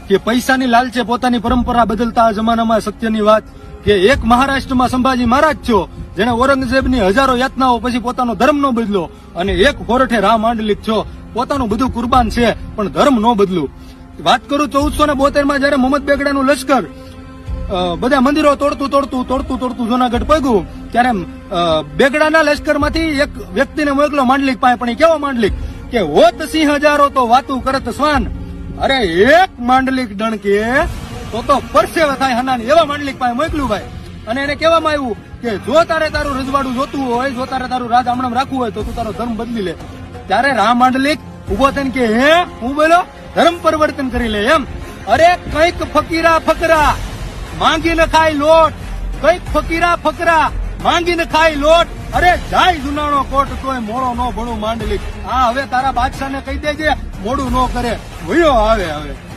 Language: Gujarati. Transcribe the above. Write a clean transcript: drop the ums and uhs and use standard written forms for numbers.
કે પૈસાની લાલચે પોતાની પરંપરા બદલતા આ જમાનામાં સત્યની વાત કે એક મહારાષ્ટ્રમાં સંભાજી મહારાજ છો જેને ઔરંગઝેબની હજારો યાતનાઓ પછી પોતાનો ધર્મ નો બદલો, અને એક હોરઠે રામ માંડલિક છો પોતાનું બધું કુરબાન છે પણ ધર્મ નો બદલું. વાત કરું 1472 જયારે મોહમ્મદ બેગડાનું લશ્કર બધા મંદિરો તોડતું જુનાગઢ પગ્યું ત્યારે બેગડાના લશ્કરમાંથી એક વ્યક્તિને મોકલો માંડલિક પાસે, પણ એ કેવો માંડલિક કે હોત સિંહ હજારો તો વાતું કરત શ્વાન, અરે એક માંડલિક ડણકે તો પરસેવે થાય હનાની, એવા માંડલિક પાસે મોકલ્યું ભાઈ. અને એને કહેવામાં આવ્યું કે જો તારે તારું રજવાડું જોતું હોય, જો તારે તારું રાજ આમણામ રાખવું હોય તો તું તારો ધર્મ બદલી લે. ત્યારે રામ માંડલિક ઉભો થઈને કે હે હું બોલો ધર્મ પરિવર્તન કરી લે એમ. અરે કઈક ફકીરા ફકરા માંગીને ખાય લોટ, કઈક ફકીરા ફકરા માંગીને ખાય લોટ, અરે જાય જુનાણો કોટ તોય મોડો નો ભણું માંડલિક. હા હવે તારા બાદશાહને કહી દેજે મોડું ન કરે, વયો આવે હવે.